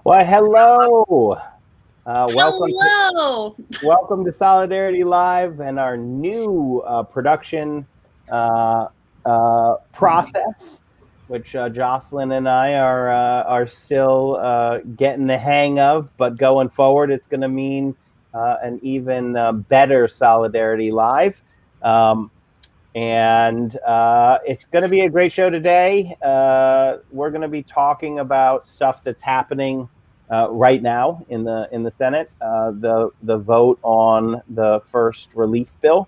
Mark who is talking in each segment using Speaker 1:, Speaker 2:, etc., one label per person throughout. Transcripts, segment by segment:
Speaker 1: Well, hello. Welcome to
Speaker 2: Hello.
Speaker 1: welcome to Solidarity Live and our new production process, which Jocelyn and I are still getting the hang of. But going forward, it's going to mean an even better Solidarity Live. And it's going to be a great show today. We're going to be talking about stuff that's happening right now in the Senate. The vote on the first relief bill,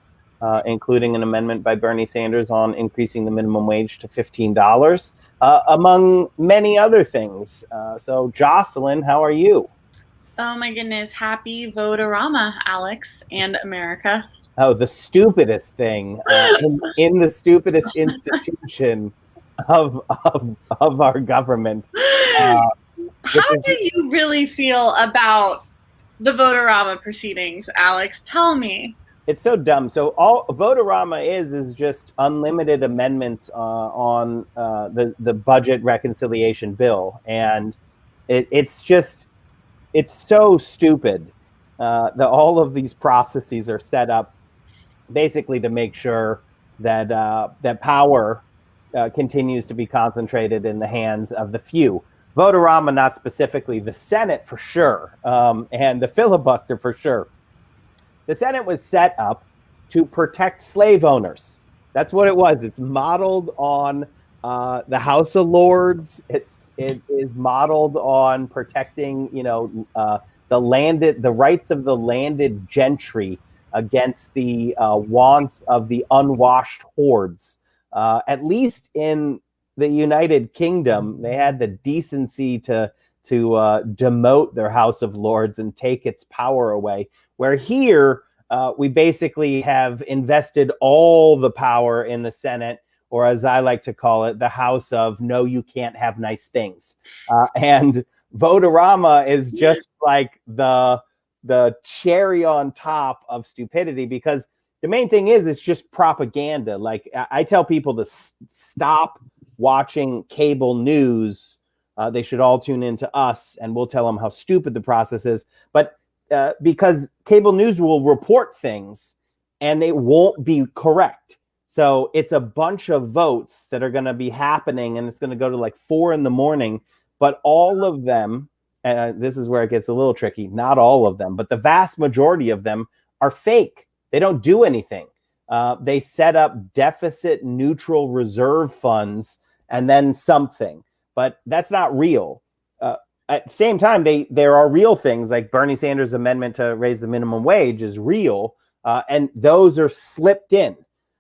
Speaker 1: including an amendment by Bernie Sanders on increasing the minimum wage to $15, among many other things. So, Jocelyn, how are you?
Speaker 2: Oh my goodness. Happy Vote-a-rama, Alex and America.
Speaker 1: Oh, the stupidest thing in the stupidest institution of our government, uh,
Speaker 2: How
Speaker 1: which is
Speaker 2: do you really feel about the Vote-a-rama proceedings, Alex? Tell me.
Speaker 1: it's so dumb. So all Votorama is just unlimited amendments on the budget reconciliation bill, and it's so stupid that all of these processes are set up basically to make sure that that power continues to be concentrated in the hands of the few. Votorama, not specifically the Senate for sure, and the filibuster for sure. The Senate was set up to protect slave owners. That's what it was. It's modeled on the House of Lords. It is modeled on protecting, the rights of the landed gentry against the wants of the unwashed hordes. At least in the United Kingdom, they had the decency to demote their House of Lords and take its power away. Where here, we basically have invested all the power in the Senate, or as I like to call it, the House of no, you can't have nice things. And Votorama is just like the cherry on top of stupidity, because the main thing is it's just propaganda. Like I tell people to stop watching cable news. They should all tune in to us, and we'll tell them how stupid the process is. But because cable news will report things and it won't be correct. So it's a bunch of votes that are going to be happening, and it's going to go to like 4 a.m. But all of them, and this is where it gets a little tricky, not all of them, but the vast majority of them are fake. They don't do anything. They set up deficit neutral reserve funds and then something, but that's not real. At the same time, there are real things like Bernie Sanders' amendment to raise the minimum wage is real, and those are slipped in.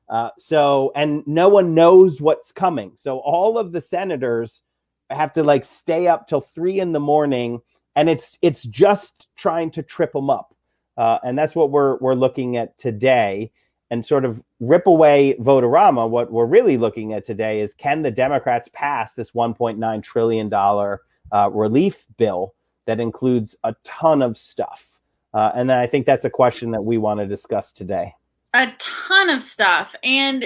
Speaker 1: And no one knows what's coming. So all of the senators have to like stay up till 3 a.m, and it's just trying to trip them up. And that's what we're looking at today, and sort of rip away Votorama. What we're really looking at today is, can the Democrats pass this $1.9 trillion relief bill that includes a ton of stuff? And then I think that's a question that we want to discuss today.
Speaker 2: A ton of stuff. And,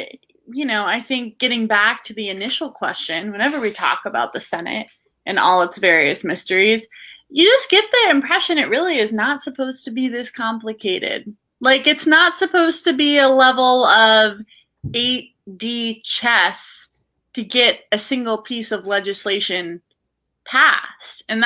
Speaker 2: I think getting back to the initial question, whenever we talk about the Senate and all its various mysteries, you just get the impression it really is not supposed to be this complicated. Like, it's not supposed to be a level of 8D chess to get a single piece of legislation passed. And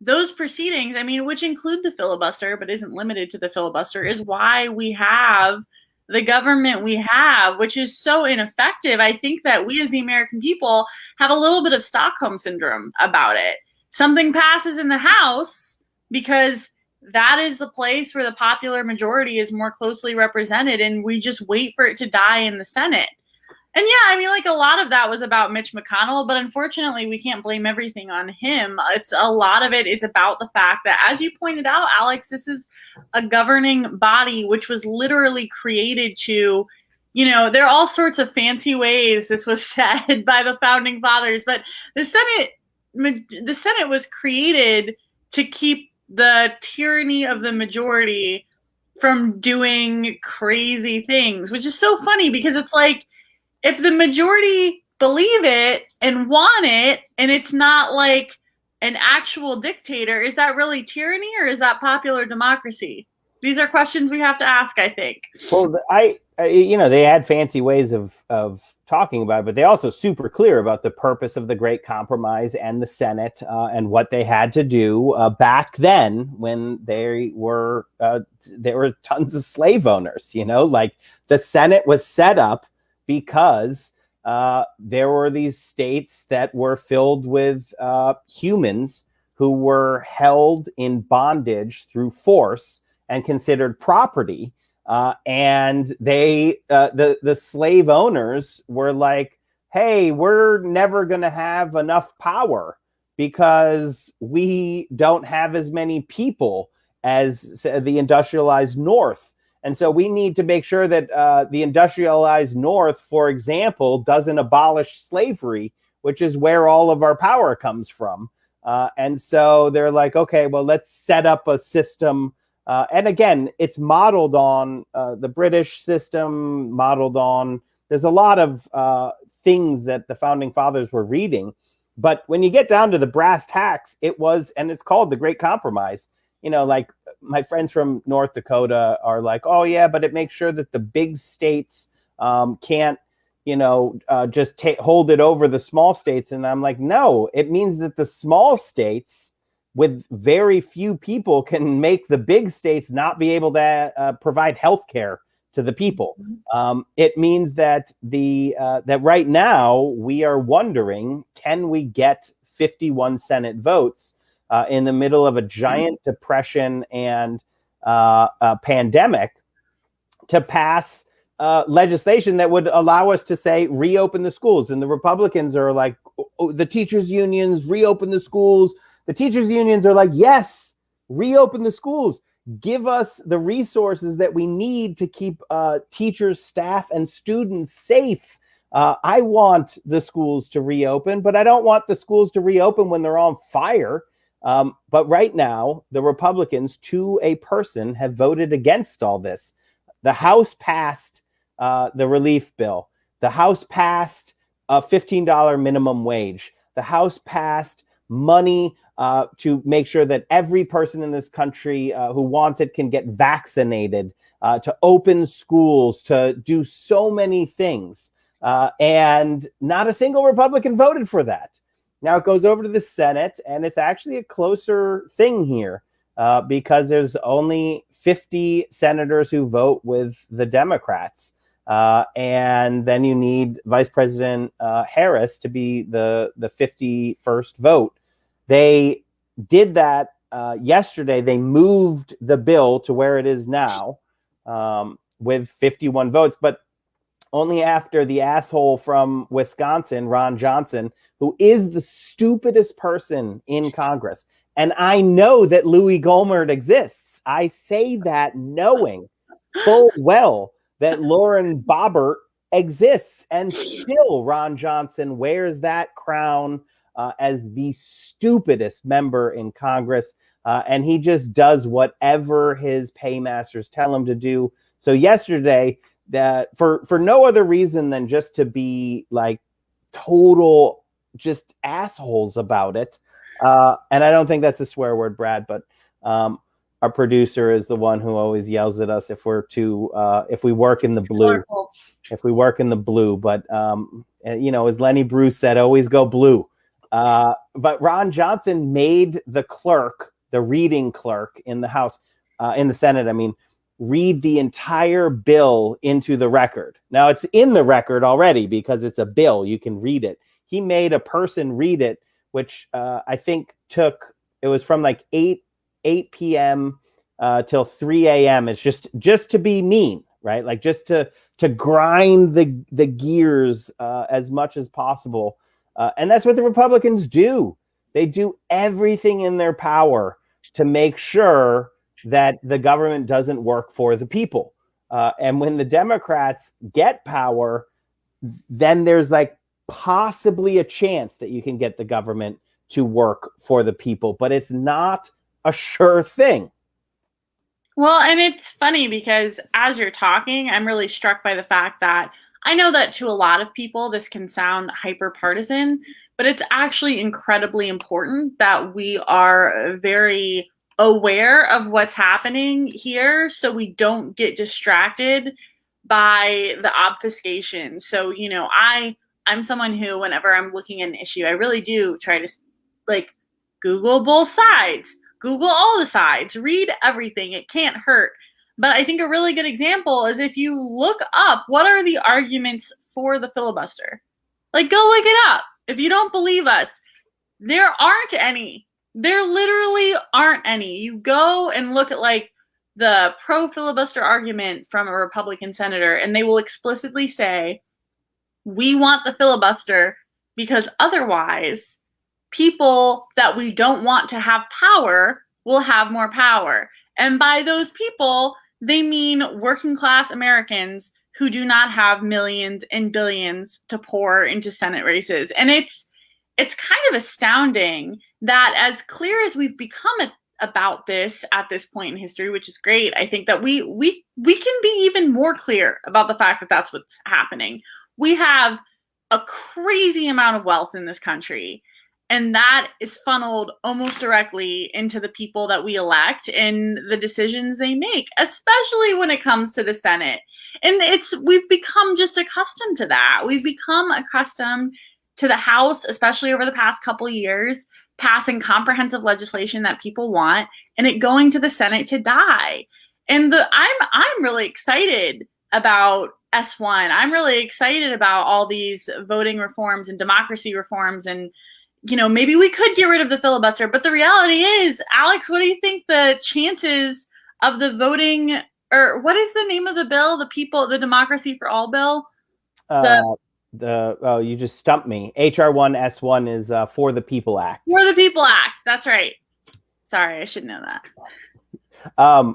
Speaker 2: those proceedings, which include the filibuster, but isn't limited to the filibuster, is why we have the government we have, which is so ineffective. I think that we as the American people have a little bit of Stockholm syndrome about it. Something passes in the House because that is the place where the popular majority is more closely represented, and we just wait for it to die in the Senate. And yeah, a lot of that was about Mitch McConnell, but unfortunately we can't blame everything on him. A lot of it is about the fact that, as you pointed out, Alex, this is a governing body which was literally created to, there are all sorts of fancy ways this was said by the founding fathers, but the Senate was created to keep the tyranny of the majority from doing crazy things, which is so funny because it's like, if the majority believe it and want it, and it's not like an actual dictator, is that really tyranny or is that popular democracy? These are questions we have to ask, I think.
Speaker 1: Well, they had fancy ways of talking about it, but they also super clear about the purpose of the Great Compromise and the Senate and what they had to do back then when there were tons of slave owners. Like the Senate was set up because there were these states that were filled with humans who were held in bondage through force and considered property. And the slave owners were like, hey, we're never going to have enough power because we don't have as many people as the industrialized North. And so we need to make sure that the industrialized North, for example, doesn't abolish slavery, which is where all of our power comes from. And so they're like, okay, well, let's set up a system. And again, it's modeled on the British system, there's a lot of things that the founding fathers were reading. But when you get down to the brass tacks, it's called the Great Compromise. Like my friends from North Dakota are like, oh yeah, but it makes sure that the big states can't, just hold it over the small states. And I'm like, no, it means that the small states with very few people can make the big states not be able to provide health care to the people. It means that that right now we are wondering, can we get 51 Senate votes in the middle of a giant depression and a pandemic to pass legislation that would allow us to say reopen the schools? And the Republicans are like, oh, the teachers unions, reopen the schools. The teachers unions are like, yes, reopen the schools. Give us the resources that we need to keep teachers, staff, and students safe. I want the schools to reopen, but I don't want the schools to reopen when they're on fire. But right now, the Republicans, to a person, have voted against all this. The House passed the relief bill. The House passed a $15 minimum wage. The House passed money to make sure that every person in this country who wants it can get vaccinated, to open schools, to do so many things. And not a single Republican voted for that. Now it goes over to the Senate, and it's actually a closer thing here because there's only 50 senators who vote with the Democrats. And then you need Vice President Harris to be the 51st vote. They did that yesterday. They moved the bill to where it is now with 51 votes, but only after the asshole from Wisconsin, Ron Johnson, who is the stupidest person in Congress. And I know that Louis Gohmert exists. I say that knowing full well that Lauren Boebert exists. And still Ron Johnson wears that crown as the stupidest member in Congress. And he just does whatever his paymasters tell him to do. So yesterday, that for no other reason than just to be like total just assholes about it. And I don't think that's a swear word, Brad, but our producer is the one who always yells at us if we're too if we work in the blue. If we work in the blue. But as Lenny Bruce said, always go blue. But Ron Johnson made the reading clerk in the House, in the Senate, read the entire bill into the record. Now it's in the record already because it's a bill. You can read it. He made a person read it, which I think it was from like 8 p.m. Till 3 a.m. It's just to be mean, right? Like just to grind the gears as much as possible. And that's what the Republicans do. They do everything in their power to make sure that the government doesn't work for the people. And when the Democrats get power, then there's like possibly a chance that you can get the government to work for the people, but it's not a sure thing.
Speaker 2: Well, and it's funny because as you're talking, I'm really struck by the fact that I know that to a lot of people, this can sound hyper partisan, but it's actually incredibly important that we are very aware of what's happening here so we don't get distracted by the obfuscation. So, I'm someone who, whenever I'm looking at an issue, I really do try to like Google both sides, Google all the sides, read everything. It can't hurt. But I think a really good example is if you look up what are the arguments for the filibuster. Like, go look it up. If you don't believe us, there aren't any. There literally aren't any. You go and look at like the pro filibuster argument from a Republican senator, and they will explicitly say, we want the filibuster because otherwise people that we don't want to have power will have more power. And by those people, they mean working class Americans who do not have millions and billions to pour into Senate races. And it's kind of astounding that, as clear as we've become about this at this point in history, which is great, I think that we can be even more clear about the fact that that's what's happening. We have a crazy amount of wealth in this country, and that is funneled almost directly into the people that we elect and the decisions they make, especially when it comes to the Senate. And we've become just accustomed to that. We've become accustomed to the House, especially over the past couple years, passing comprehensive legislation that people want and it going to the Senate to die. And I'm really excited about S1. I'm really excited about all these voting reforms and democracy reforms, and maybe we could get rid of the filibuster. But the reality is, Alex, what do you think the chances of the voting, or what is the name of the bill? The Democracy for All bill?
Speaker 1: You just stumped me. HR1 S1 is For the People Act.
Speaker 2: For the People Act. That's right. Sorry, I should know that.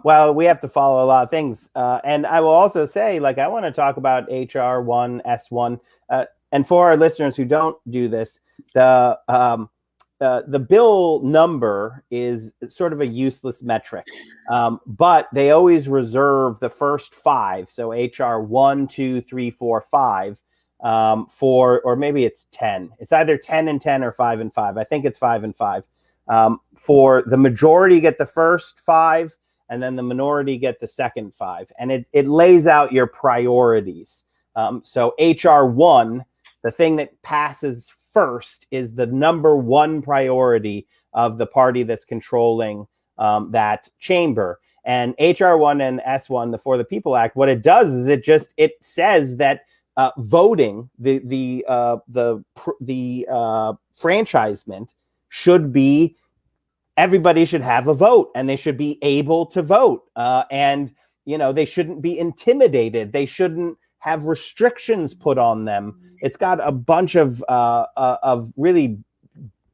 Speaker 1: Well, we have to follow a lot of things. And I will also say, I want to talk about HR1 S1. And for our listeners who don't do this, the bill number is sort of a useless metric, but they always reserve the first five. So HR 1, 2, 3, 4, 5 or maybe it's 10. It's either 10 and 10 or 5 and 5. I think it's 5 and 5. For the majority get the first 5, and then the minority get the second 5. And it lays out your priorities. So HR 1, the thing that passes first, is the number one priority of the party that's controlling that chamber. And HR1 and S1, the For the People Act, what it does is it says that voting, the franchisement should be, everybody should have a vote, and they should be able to vote, and they shouldn't be intimidated. They shouldn't have restrictions put on them. It's got a bunch of really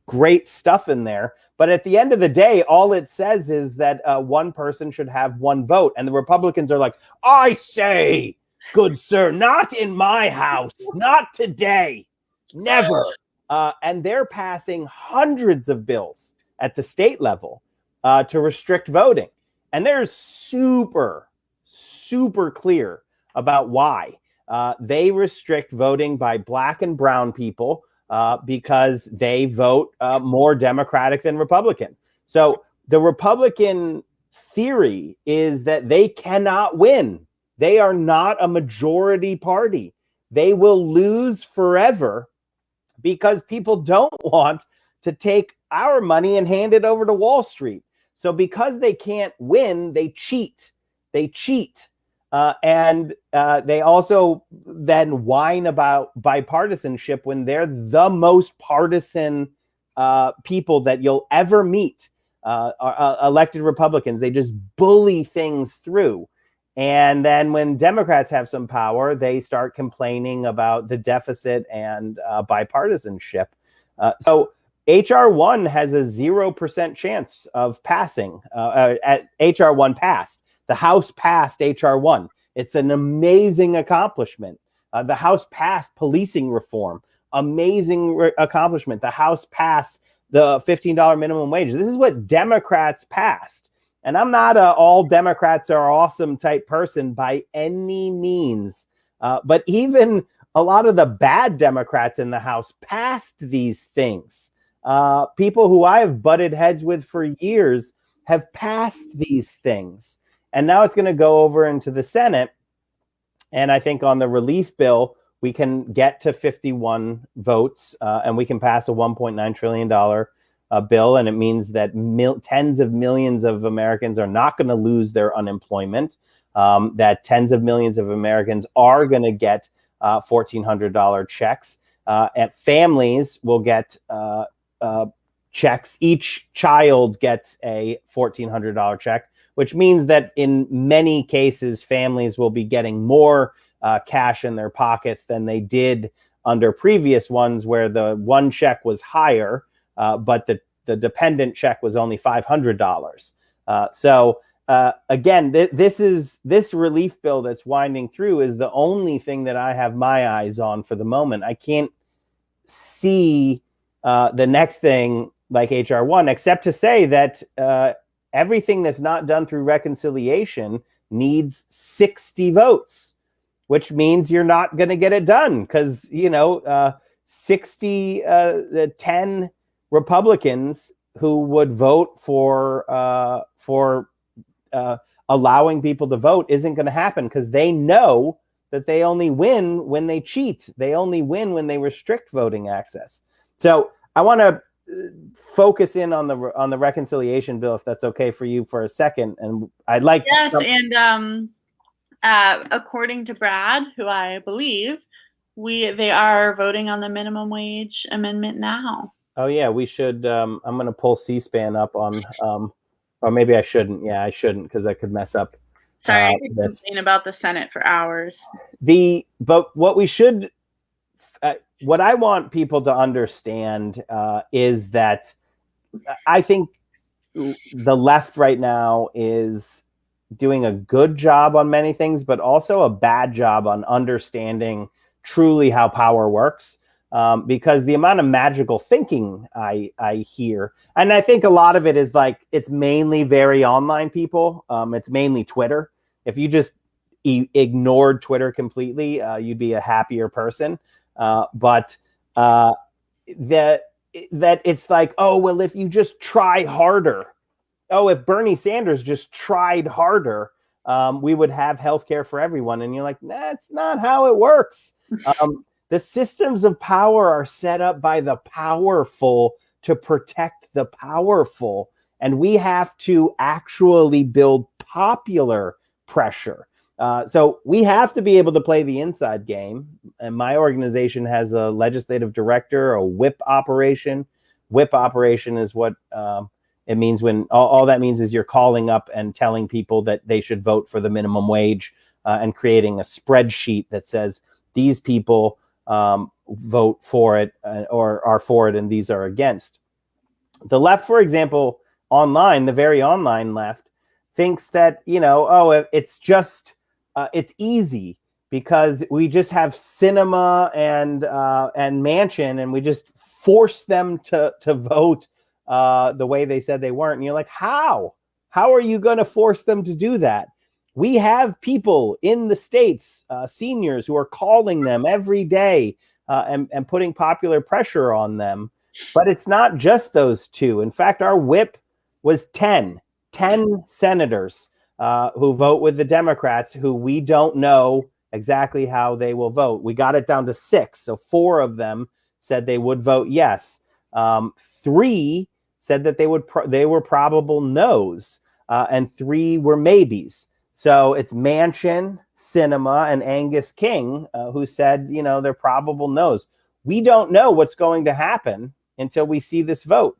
Speaker 1: great stuff in there. But at the end of the day, all it says is that one person should have one vote. And the Republicans are like, I say, good sir, not in my house, not today, never. And they're passing hundreds of bills at the state level to restrict voting. And they're super, super clear about why. They restrict voting by Black and brown people because they vote more Democratic than Republican. So the Republican theory is that they cannot win. They are not a majority party. They will lose forever because people don't want to take our money and hand it over to Wall Street. So because they can't win, they cheat. And they also then whine about bipartisanship when they're the most partisan people that you'll ever meet, are elected Republicans. They just bully things through. And then when Democrats have some power, they start complaining about the deficit and bipartisanship. So HR1 has a 0% chance of passing. At HR1 passed. The House passed HR1. It's an amazing accomplishment. The House passed policing reform. Amazing accomplishment. The House passed the $15 minimum wage. This is what Democrats passed. And I'm not a all Democrats are awesome type person by any means. But even a lot of the bad Democrats in the House passed these things. People who I have butted heads with for years have passed these things. And now it's going to go over into the Senate. And I think on the relief bill, we can get to 51 votes and we can pass a $1.9 trillion bill. And it means that tens of millions of Americans are not going to lose their unemployment, that tens of millions of Americans are going to get $1,400 checks, and families will get checks. Each child gets a $1,400 check, which means that in many cases, families will be getting more cash in their pockets than they did under previous ones where the one check was higher, but the dependent check was only $500. Again, this relief bill that's winding through is the only thing that I have my eyes on for the moment. I can't see the next thing like HR 1, except to say that everything that's not done through reconciliation needs 60 votes, which means you're not going to get it done because, 10 Republicans who would vote for allowing people to vote isn't going to happen because they know that they only win when they cheat. They only win when they restrict voting access. So I want to focus in on the reconciliation bill, if that's okay for you for a second. And I'd like
Speaker 2: according to Brad, who I believe, they are voting on the minimum wage amendment now.
Speaker 1: Oh yeah, we should. I'm going to pull C-SPAN up on, or maybe I shouldn't. Yeah, I shouldn't because I could mess up.
Speaker 2: Sorry, I could complain about the Senate for hours.
Speaker 1: But what we should, what I want people to understand is that I think the left right now is doing a good job on many things, but also a bad job on understanding truly how power works. Because the amount of magical thinking I hear, and I think a lot of it is like, it's mainly very online people. It's mainly Twitter. If you just ignored Twitter completely, you'd be a happier person. But that it's like, oh, well, if you just try harder, if Bernie Sanders just tried harder, we would have healthcare for everyone. And you're like, that's not how it works. The systems of power are set up by the powerful to protect the powerful. And we have to actually build popular pressure. So we have to be able to play the inside game. And my organization has a legislative director, a whip operation. Whip operation is what it means when all that means is you're calling up and telling people that they should vote for the minimum wage and creating a spreadsheet that says these people vote for it or are for it and these are against. The left, for example, online, the very online left, thinks that, it's just, it's easy because we just have Cinema and Manchin and we just force them to vote the way they said they weren't. And you're like, how are you going to force them to do that? We have people in the states, seniors, who are calling them every day and putting popular pressure on them. But it's not just those two. In fact, our whip was 10 senators who vote with the Democrats who we don't know exactly how they will vote. We got it down to 6. So 4 of them said they would vote yes. 3 said that they were probable no's, and 3 were maybes. So it's Manchin, Cinema, and Angus King who said, they're probable no's. We don't know what's going to happen until we see this vote.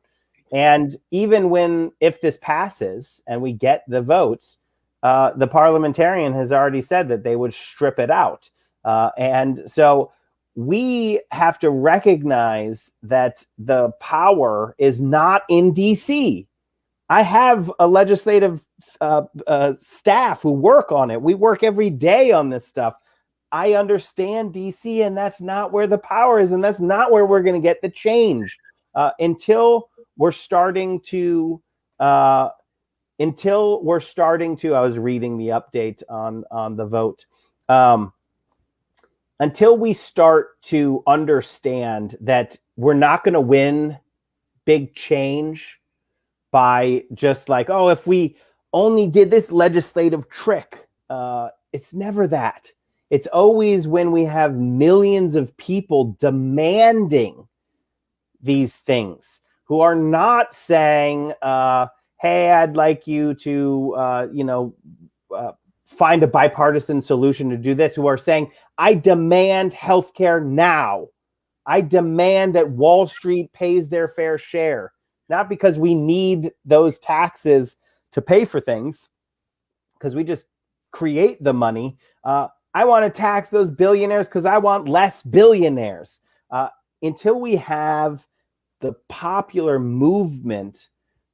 Speaker 1: And even if this passes and we get the votes, the parliamentarian has already said that they would strip it out. And so we have to recognize that the power is not in DC. I have a legislative staff who work on it. We work every day on this stuff. I understand DC, and that's not where the power is, and that's not where we're going to get the change until we're starting to. I was reading the update on the vote. until we start to understand that we're not going to win big change by just like, oh, if we only did this legislative trick, it's never that. It's always when we have millions of people demanding these things, who are not saying, hey, I'd like you to, find a bipartisan solution to do this, who are saying, I demand healthcare now. I demand that Wall Street pays their fair share, not because we need those taxes to pay for things, because we just create the money. I want to tax those billionaires because I want less billionaires. Until we have the popular movement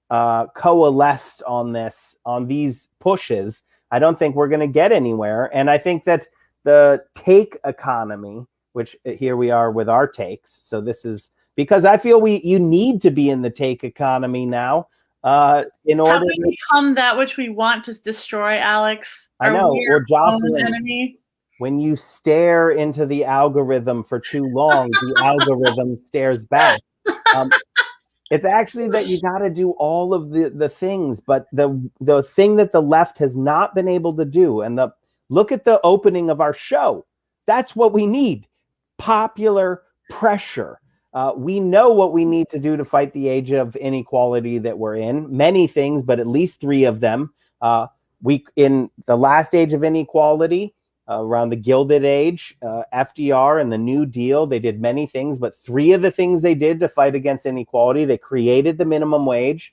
Speaker 1: coalesced on these pushes, I don't think we're going to get anywhere. And I think that the take economy, which here we are with our takes. So this is because I feel you need to be in the take economy now. In order
Speaker 2: have we become that which we want to destroy, Alex?
Speaker 1: I know. Well, Jocelyn,
Speaker 2: enemy?
Speaker 1: When you stare into the algorithm for too long, the algorithm stares back. It's actually that you got to do all of the things, but the thing that the left has not been able to do, and look at the opening of our show. That's what we need. Popular pressure. We know what we need to do to fight the age of inequality that we're in. Many things, but at least 3 of them. In the last age of inequality, around the Gilded Age, FDR and the New Deal, they did many things, but 3 of the things they did to fight against inequality, they created the minimum wage,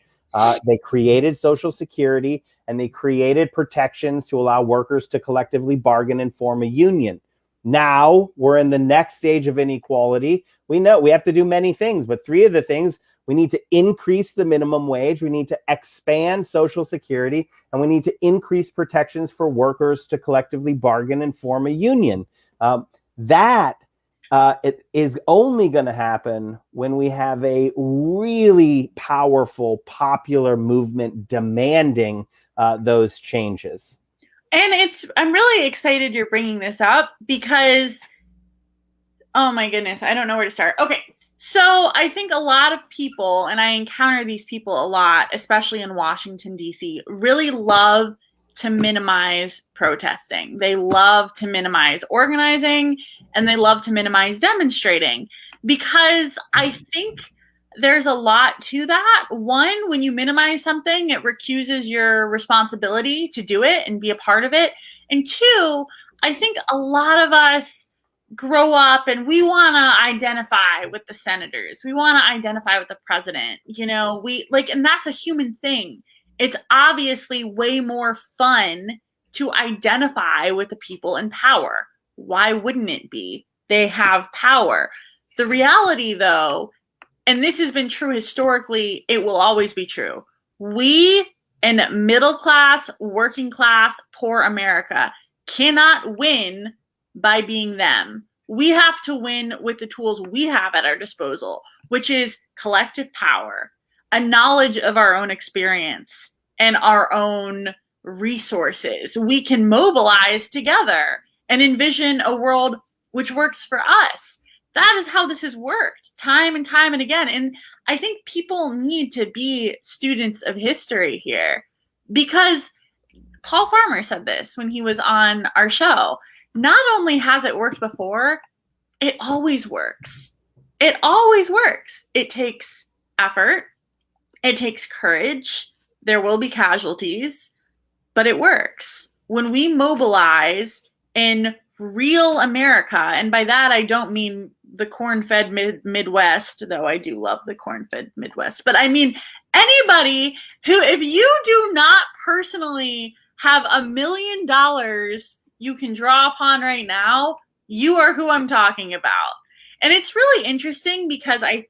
Speaker 1: they created Social Security, and they created protections to allow workers to collectively bargain and form a union. Now we're in the next stage of inequality. We know we have to do many things, but 3 of the things: we need to increase the minimum wage, we need to expand Social Security, and we need to increase protections for workers to collectively bargain and form a union. It is only going to happen when we have a really powerful, popular movement demanding those changes.
Speaker 2: And I'm really excited you're bringing this up because, oh my goodness, I don't know where to start. Okay. So I think a lot of people, and I encounter these people a lot, especially in Washington, D.C., really love to minimize protesting. They love to minimize organizing, and they love to minimize demonstrating, because I think there's a lot to that. One, when you minimize something, it recuses your responsibility to do it and be a part of it. And 2, I think a lot of us grow up and we want to identify with the senators. We want to identify with the president. And that's a human thing. It's obviously way more fun to identify with the people in power. Why wouldn't it be? They have power. The reality, though, and this has been true historically, it will always be true. We in middle class, working class, poor America cannot win by being them. We have to win with the tools we have at our disposal, which is collective power, a knowledge of our own experience and our own resources. We can mobilize together and envision a world which works for us. That is how this has worked time and time and again. And I think people need to be students of history here, because Paul Farmer said this when he was on our show. Not only has it worked before, it always works. It always works. It takes effort. It takes courage. There will be casualties, but it works. When we mobilize in real America, and by that I don't mean the corn-fed Midwest, though I do love the corn-fed Midwest, but I mean anybody who, if you do not personally have $1 million you can draw upon right now, you are who I'm talking about. And it's really interesting because I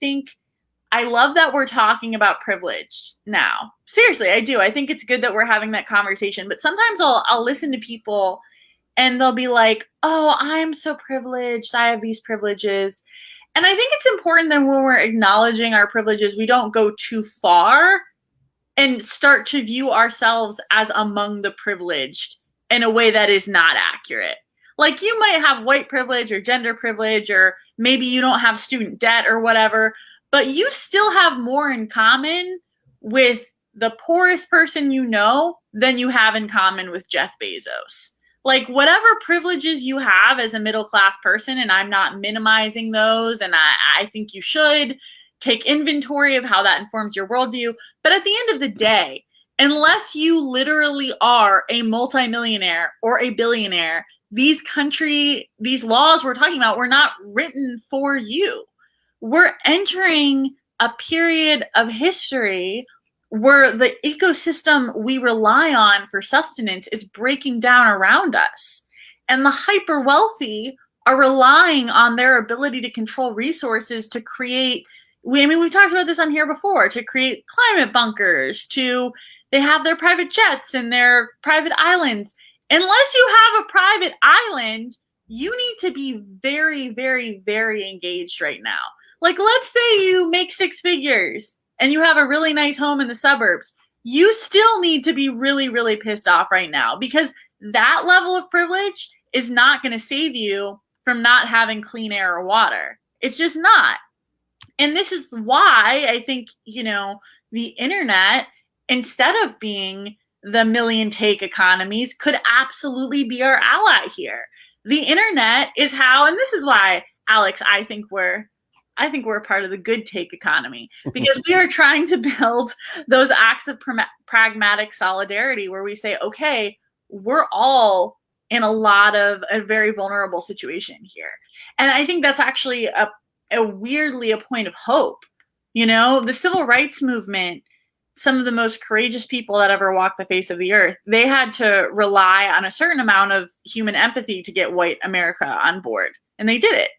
Speaker 2: love that we're talking about privilege now. Seriously, I do. I think it's good that we're having that conversation, but sometimes I'll listen to people and they'll be like, oh, I'm so privileged. I have these privileges. And I think it's important that when we're acknowledging our privileges, we don't go too far and start to view ourselves as among the privileged in a way that is not accurate. Like you might have white privilege or gender privilege, or maybe you don't have student debt or whatever, but you still have more in common with the poorest person you know than you have in common with Jeff Bezos. Like whatever privileges you have as a middle class person, and I'm not minimizing those, and I think you should take inventory of how that informs your worldview. But at the end of the day, unless you literally are a multimillionaire or a billionaire, these laws we're talking about were not written for you. We're entering a period of history where the ecosystem we rely on for sustenance is breaking down around us. And the hyper wealthy are relying on their ability to control resources to create, we've talked about this on here before, to create climate bunkers, they have their private jets and their private islands. Unless you have a private island, you need to be very, very, very engaged right now. Like, let's say you make 6 figures and you have a really nice home in the suburbs. You still need to be really, really pissed off right now, because that level of privilege is not going to save you from not having clean air or water. It's just not. And this is why I think, the internet, instead of being the million take economies, could absolutely be our ally here. The internet is how, and this is why, Alex, I think we're part of the good take economy, because we are trying to build those acts of pragmatic solidarity where we say, okay, we're all in a very vulnerable situation here. And I think that's actually weirdly a point of hope. The civil rights movement, some of the most courageous people that ever walked the face of the earth, they had to rely on a certain amount of human empathy to get white America on board. And they did it.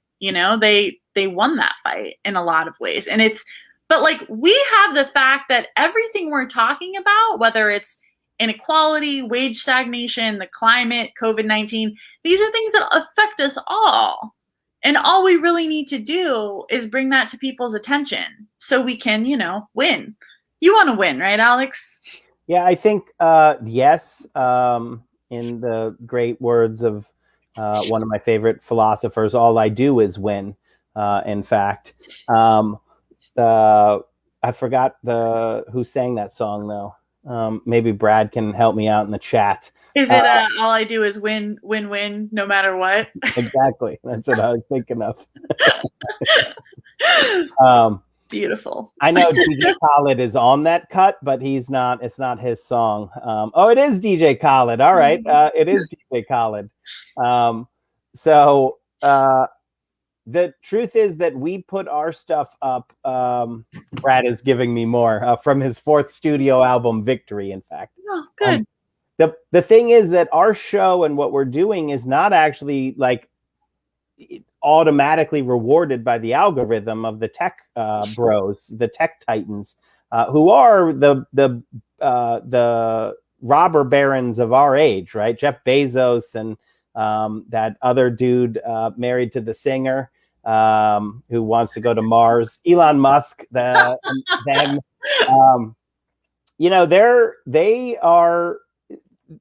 Speaker 2: They won that fight in a lot of ways. But like, we have the fact that everything we're talking about, whether it's inequality, wage stagnation, the climate, COVID-19, these are things that affect us all. And all we really need to do is bring that to people's attention so we can, win. You want to win, right, Alex?
Speaker 1: Yeah, I think, yes, in the great words of one of my favorite philosophers, all I do is win. In fact, I forgot who sang that song though. Maybe Brad can help me out in the chat.
Speaker 2: Is it all I do is win, win, win, no matter what?
Speaker 1: Exactly. That's what I was thinking of.
Speaker 2: Beautiful.
Speaker 1: I know DJ Khaled is on that cut, but he's not. It's not his song. It is DJ Khaled. All right. It is DJ Khaled. So the truth is that we put our stuff up. Brad is giving me more from his 4th studio album, Victory, in fact.
Speaker 2: Oh, good.
Speaker 1: The thing is that our show and what we're doing is not actually like automatically rewarded by the algorithm of the tech bros, the tech titans, who are the robber barons of our age, right? Jeff Bezos and that other dude married to the singer who wants to go to Mars, Elon Musk, them.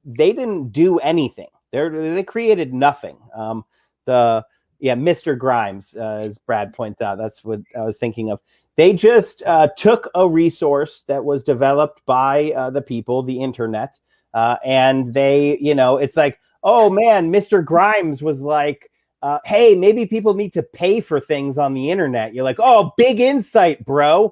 Speaker 1: They didn't do anything. They created nothing. Mr. Grimes, as Brad points out, that's what I was thinking of. They just took a resource that was developed by the people, the internet, and they, it's like, oh man, Mr. Grimes was like, hey, maybe people need to pay for things on the internet. You're like, oh, big insight, bro.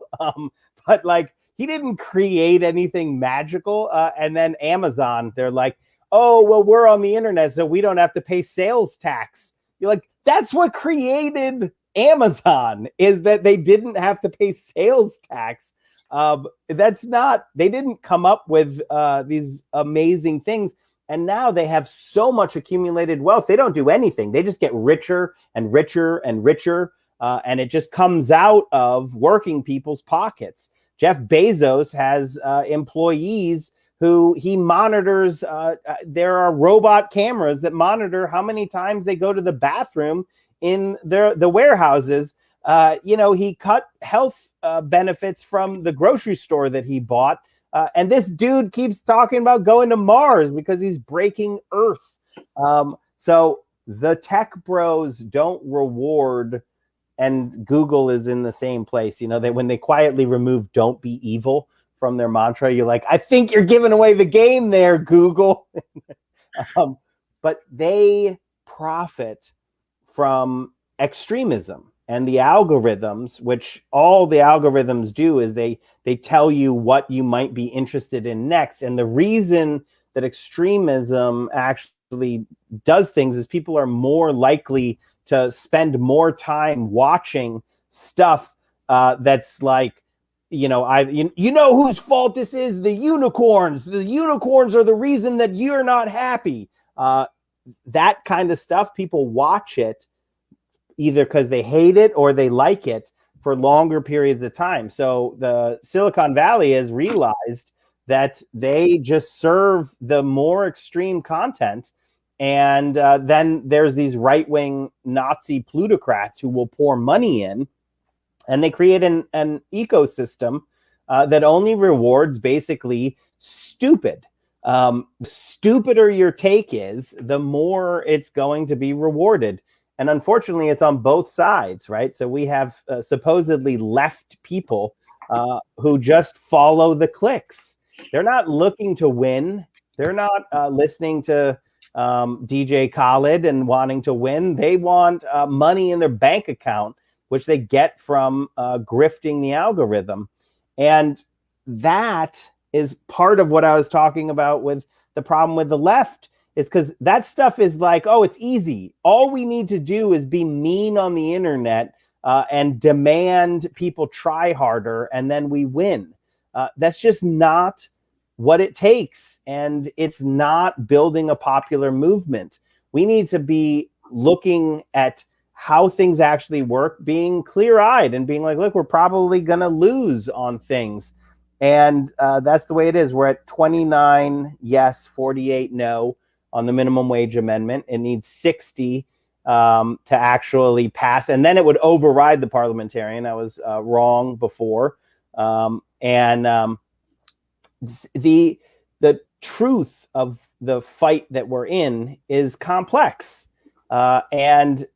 Speaker 1: But like, he didn't create anything magical. And then Amazon, they're like, oh, well, we're on the internet, so we don't have to pay sales tax. You're like, that's what created Amazon, is that they didn't have to pay sales tax. They didn't come up with these amazing things. And now they have so much accumulated wealth. They don't do anything. They just get richer and richer and richer. And it just comes out of working people's pockets. Jeff Bezos has employees who he monitors. There are robot cameras that monitor how many times they go to the bathroom in the warehouses. He cut health benefits from the grocery store that he bought. And this dude keeps talking about going to Mars because he's breaking Earth. So the tech bros don't reward, and Google is in the same place. When they quietly remove "don't be evil" from their mantra, you're like, I think you're giving away the game there, Google. But they profit from extremism and the algorithms, which all the algorithms do is they tell you what you might be interested in next. And the reason that extremism actually does things is people are more likely to spend more time watching stuff that's like, whose fault this is? The unicorns. The unicorns are the reason that you're not happy. That kind of stuff, people watch it either because they hate it or they like it for longer periods of time. So the Silicon Valley has realized that they just serve the more extreme content. And then there's these right-wing Nazi plutocrats who will pour money in, and they create an ecosystem that only rewards basically stupid. Stupider your take is, the more it's going to be rewarded. And unfortunately, it's on both sides, right? So we have supposedly left people who just follow the clicks. They're not looking to win. They're not listening to DJ Khaled and wanting to win. They want money in their bank account, which they get from grifting the algorithm. And that is part of what I was talking about with the problem with the left, is because that stuff is like, oh, it's easy. All we need to do is be mean on the internet and demand people try harder, and then we win. That's just not what it takes. And it's not building a popular movement. We need to be looking at how things actually work, being clear-eyed and being like, look, we're probably going to lose on things. And that's the way it is. We're at 29 yes, 48 no on the minimum wage amendment. It needs 60 to actually pass. And then it would override the parliamentarian. I was wrong before. The truth of the fight that we're in is complex. And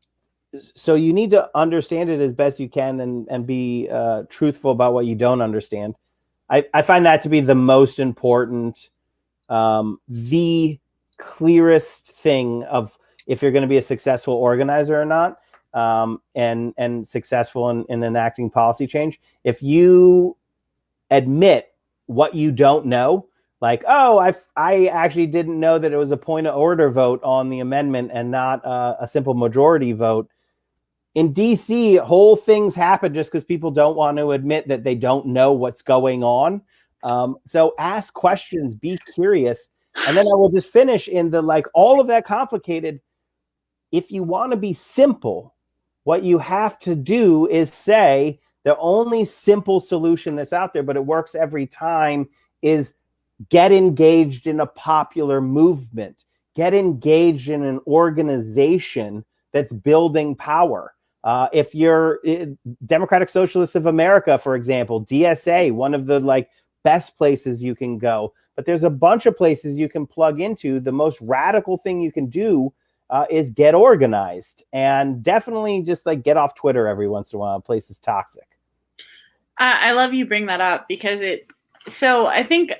Speaker 1: so you need to understand it as best you can and be truthful about what you don't understand. I find that to be the most important, the clearest thing of if you're going to be a successful organizer or not, and successful in enacting policy change. If you admit what you don't know, like, oh, I actually didn't know that it was a point of order vote on the amendment and not a simple majority vote. In DC, whole things happen just because people don't want to admit that they don't know what's going on. So ask questions, be curious. And then I will just finish in the, like, all of that complicated. If you want to be simple, what you have to do is say the only simple solution that's out there, but it works every time, is get engaged in a popular movement. Get engaged in an organization that's building power. If you're Democratic Socialists of America, for example, DSA, one of the best places you can go, but there's a bunch of places you can plug into. The most radical thing you can do is get organized, and definitely just get off Twitter every once in a while. The place is toxic.
Speaker 2: I love you bring that up because so I think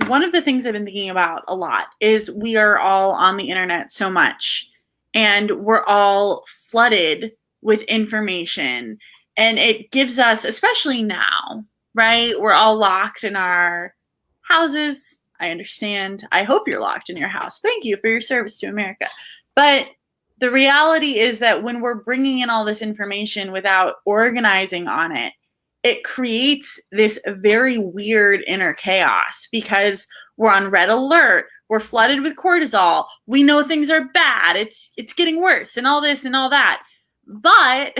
Speaker 2: one of the things I've been thinking about a lot is we are all on the internet so much, and we're all flooded with information, and it gives us, especially now, right? We're all locked in our houses. I understand. I hope you're locked in your house. Thank you for your service to America. But the reality is that when we're bringing in all this information without organizing on it, it creates this very weird inner chaos because we're on red alert. We're flooded with cortisol. We know things are bad. It's getting worse and all this and all that. But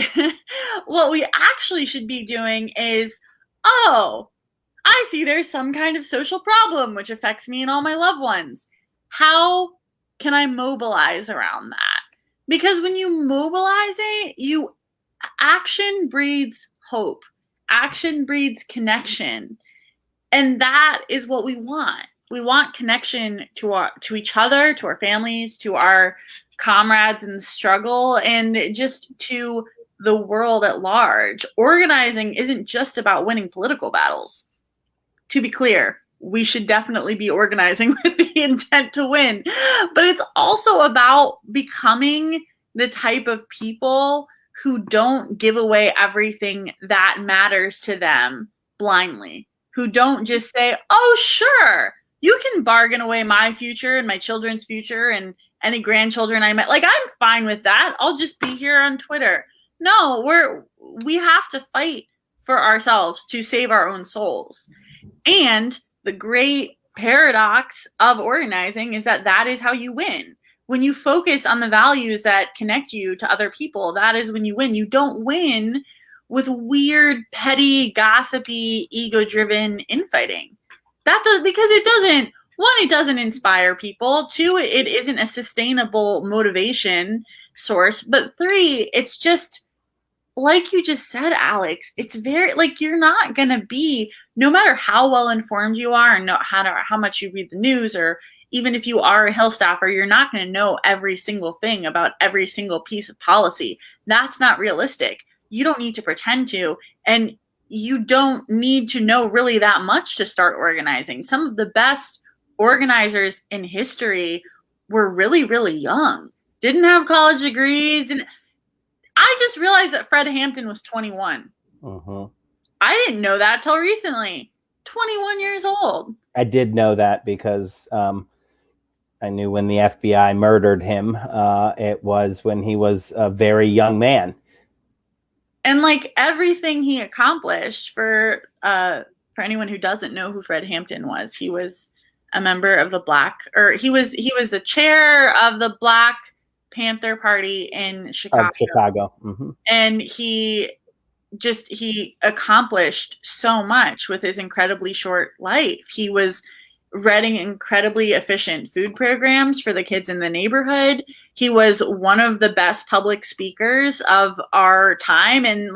Speaker 2: what we actually should be doing is, oh, I see there's some kind of social problem which affects me and all my loved ones. How can I mobilize around that? Because when you mobilize it, action breeds hope. Action breeds connection. And that is what we want. we want connection to each other, to our families, to our comrades in the struggle, and just to the world at large. Organizing isn't just about winning political battles. To be clear, we should definitely be organizing with the intent to win, but it's also about becoming the type of people who don't give away everything that matters to them blindly, who don't just say, oh, sure, you can bargain away my future and my children's future and any grandchildren I met. Like, I'm fine with that. I'll just be here on Twitter. No, we have to fight for ourselves to save our own souls. And the great paradox of organizing is that is how you win. When you focus on the values that connect you to other people, that is when you win. You don't win with weird, petty, gossipy, ego-driven infighting. Because it doesn't inspire people. 2, it isn't a sustainable motivation source. But 3, it's just, like you just said, Alex, it's very, like, you're not going to be, no matter how well informed you are and how much you read the news, or even if you are a Hill staffer, you're not going to know every single thing about every single piece of policy. That's not realistic. You don't need to pretend to, and you don't need to know really that much to start organizing. Some of the best organizers in history were really, really young, didn't have college degrees, and I just realized that Fred Hampton was 21. I didn't know that till recently. 21 years old.
Speaker 1: I did know that because I knew when the FBI murdered him, it was when he was a very young man.
Speaker 2: And like everything he accomplished, for anyone who doesn't know who Fred Hampton was, he was a member of he was the chair of the Black Panther Party in Chicago. And he accomplished so much with his incredibly short life. He was running incredibly efficient food programs for the kids in the neighborhood. He was one of the best public speakers of our time, and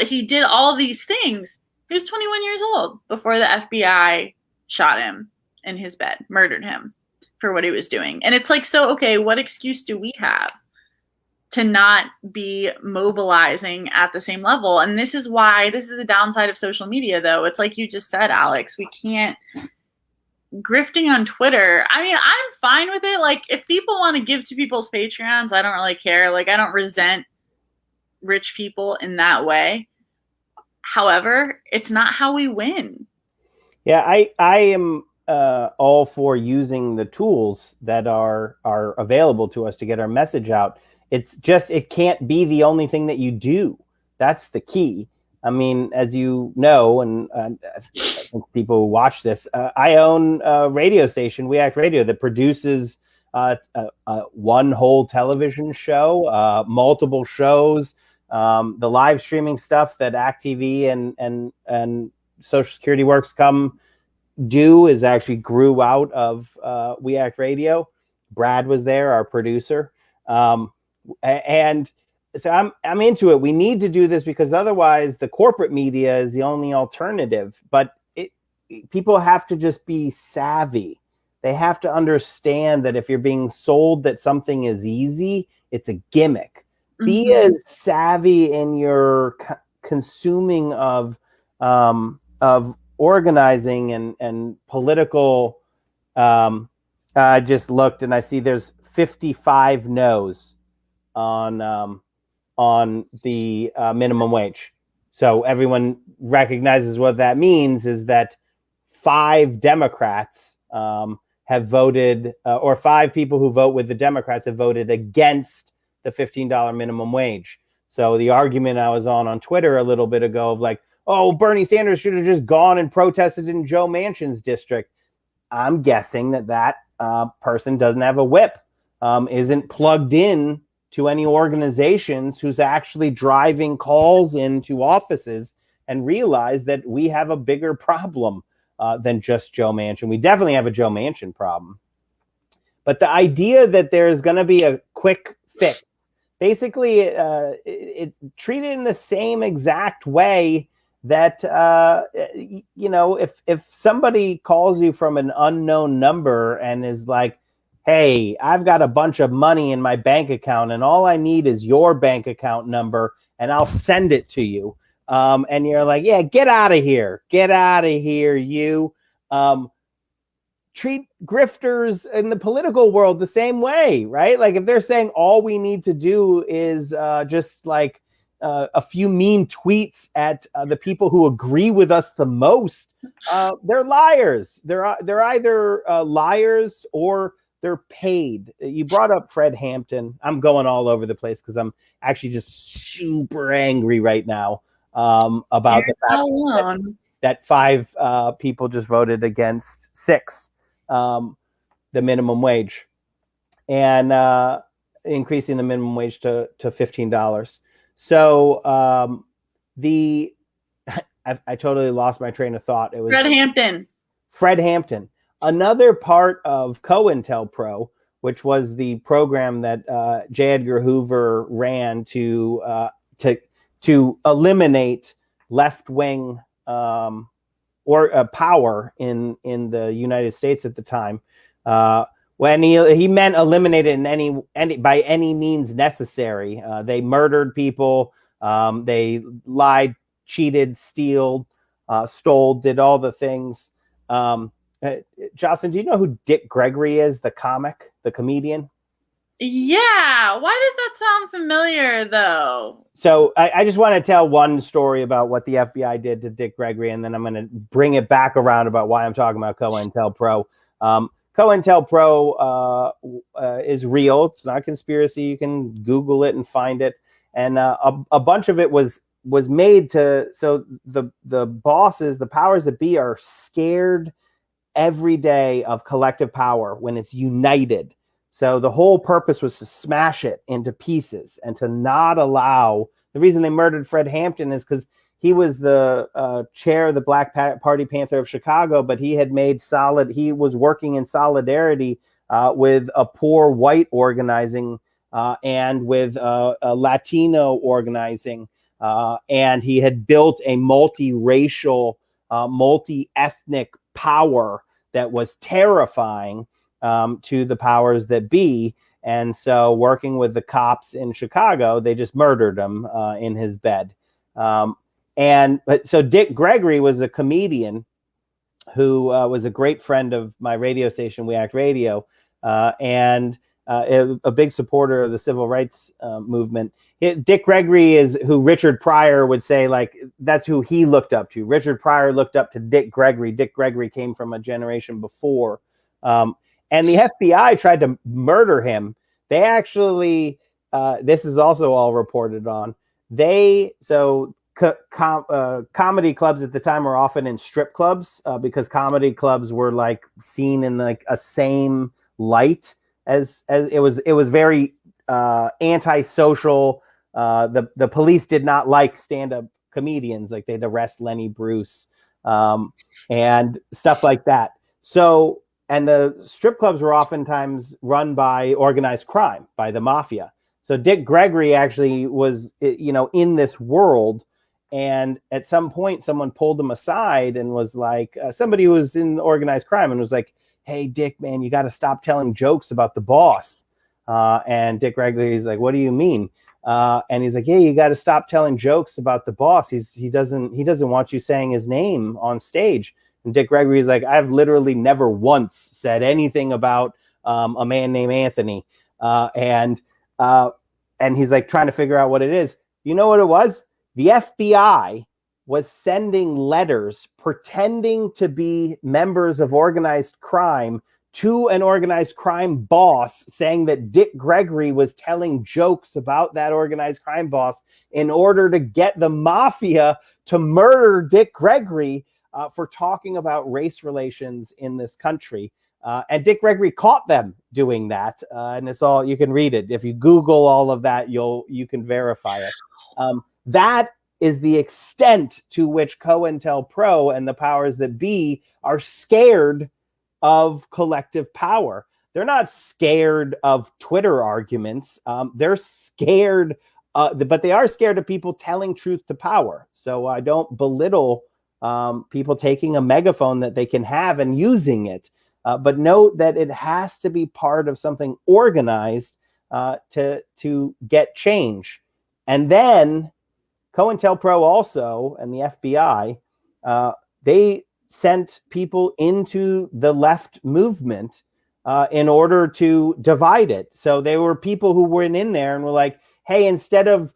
Speaker 2: he did all these things. He was 21 years old before the FBI shot him in his bed, murdered him for what he was doing. And it's like, so, okay, what excuse do we have to not be mobilizing at the same level? And this is the downside of social media, though. It's like you just said, Alex, we can't, grifting on Twitter. I mean, I'm fine with it. Like, if people want to give to people's Patreons, I don't really care. Like, I don't resent rich people in that way. However, it's not how we win.
Speaker 1: Yeah, I am all for using the tools that are available to us to get our message out. It's just, it can't be the only thing that you do. That's the key. I mean, as you know, and people who watch this, I own a radio station, We Act Radio, that produces one whole television show, multiple shows, the live streaming stuff that act.tv and Social Security Works is actually grew out of We Act Radio. Brad was there, our producer, and so I'm into it. We need to do this because otherwise the corporate media is the only alternative. But people have to just be savvy. They have to understand that if you're being sold that something is easy, it's a gimmick. Mm-hmm. Be as savvy in your consuming of organizing and political. I just looked and I see there's 55 no's on the minimum wage. So everyone recognizes what that means is that 5 Democrats have voted, or 5 people who vote with the Democrats have voted against the $15 minimum wage. So the argument I was on Twitter a little bit ago of like, oh, Bernie Sanders should have just gone and protested in Joe Manchin's district. I'm guessing that person doesn't have a whip, isn't plugged in to any organizations, who's actually driving calls into offices and realize that we have a bigger problem than just Joe Manchin. We definitely have a Joe Manchin problem. But the idea that there's going to be a quick fix, basically it treated in the same exact way that if somebody calls you from an unknown number and is like, hey, I've got a bunch of money in my bank account and all I need is your bank account number and I'll send it to you, and you're like, yeah, get out of here, you. Treat grifters in the political world the same way, right? Like if they're saying all we need to do is just like a few mean tweets at the people who agree with us the most, they're liars. They're either liars or they're paid. You brought up Fred Hampton. I'm going all over the place because I'm actually just super angry right now about the fact that 5 people just voted against 6. The minimum wage and increasing the minimum wage to $15. So I totally lost my train of thought. It was Fred Hampton. Another part of COINTELPRO, which was the program that J. Edgar Hoover ran to eliminate left-wing or power in the United States at the time, when he meant eliminate it in any by any means necessary. They murdered people, they lied, cheated, stole, did all the things. Jocelyn, do you know who Dick Gregory is? The comedian?
Speaker 2: Yeah. Why does that sound familiar, though?
Speaker 1: So I just want to tell one story about what the FBI did to Dick Gregory, and then I'm going to bring it back around about why I'm talking about COINTELPRO. COINTELPRO is real. It's not a conspiracy. You can Google it and find it. And a bunch of it was made so the bosses, the powers that be, are scared every day of collective power when it's united. So the whole purpose was to smash it into pieces and to not allow. The reason they murdered Fred Hampton is because he was the chair of the Black Party Panther of Chicago, but he was working in solidarity with a poor white organizing and with a Latino organizing. And he had built a multiracial, multi-ethnic power that was terrifying to the powers that be. And so working with the cops in Chicago, they just murdered him in his bed. So Dick Gregory was a comedian who was a great friend of my radio station, We Act Radio, and a big supporter of the civil rights movement. Dick Gregory is who Richard Pryor would say, like, that's who he looked up to. Richard Pryor looked up to Dick Gregory. Dick Gregory came from a generation before. And the FBI tried to murder him. They actually, this is also all reported on. Comedy clubs at the time were often in strip clubs because comedy clubs were like seen in like a same light as it was very antisocial. The police did not like stand-up comedians. Like they'd arrest Lenny Bruce and stuff like that. So, and the strip clubs were oftentimes run by organized crime, by the mafia. So Dick Gregory actually was, in this world. And at some point, someone pulled him aside and was like, somebody who was in organized crime and was like, hey, Dick, man, you got to stop telling jokes about the boss. And Dick Gregory's like, what do you mean? And he's like, yeah, you got to stop telling jokes about the boss. He doesn't want you saying his name on stage. And Dick Gregory's like, I've literally never once said anything about a man named Anthony. And he's like trying to figure out what it is. You know what it was? The FBI was sending letters pretending to be members of organized crime to an organized crime boss, saying that Dick Gregory was telling jokes about that organized crime boss in order to get the mafia to murder Dick Gregory for talking about race relations in this country. And Dick Gregory caught them doing that. And it's all, you can read it. If you Google all of that, you can verify it. That is the extent to which COINTELPRO and the powers that be are scared of collective power. They're not scared of Twitter arguments. They're scared but they are scared of people telling truth to power. So I don't belittle people taking a megaphone that they can have and using it. But note that it has to be part of something organized to get change. And then COINTELPRO also, and the FBI, they sent people into the left movement in order to divide it. So there were people who went in there and were like, hey, instead of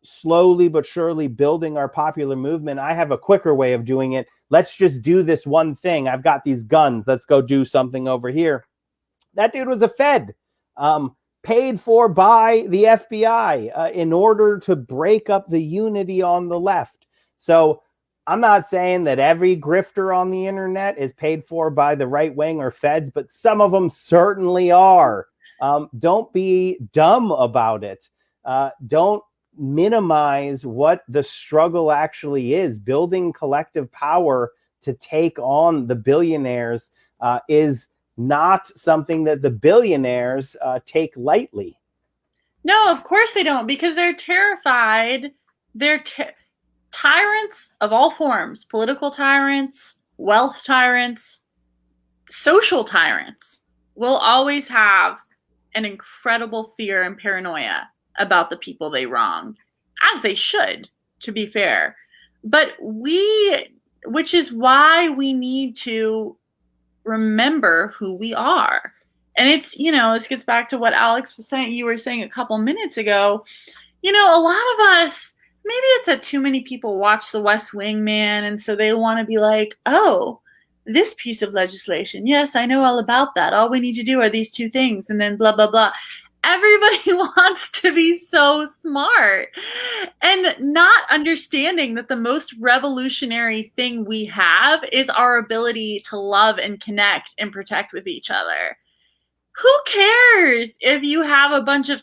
Speaker 1: slowly but surely building our popular movement, I have a quicker way of doing it. Let's just do this one thing. I've got these guns. Let's go do something over here. That dude was a Fed, paid for by the FBI in order to break up the unity on the left. So I'm not saying that every grifter on the internet is paid for by the right wing or Feds, but some of them certainly are. Don't be dumb about it. Don't minimize what the struggle actually is. Building collective power to take on the billionaires is not something that the billionaires take lightly.
Speaker 2: No, of course they don't, because they're terrified. They're tyrants of all forms, political tyrants, wealth tyrants, social tyrants will always have an incredible fear and paranoia about the people they wrong, as they should, to be fair. But which is why we need to remember who we are. And it's, this gets back to what Alex was saying, you were saying a couple minutes ago. A lot of us, maybe it's that too many people watch The West Wing, man, and so they want to be like, oh, this piece of legislation, yes, I know all about that. All we need to do are these two things, and then blah, blah, blah. Everybody wants to be so smart and not understanding that the most revolutionary thing we have is our ability to love and connect and protect with each other. Who cares if you have a bunch of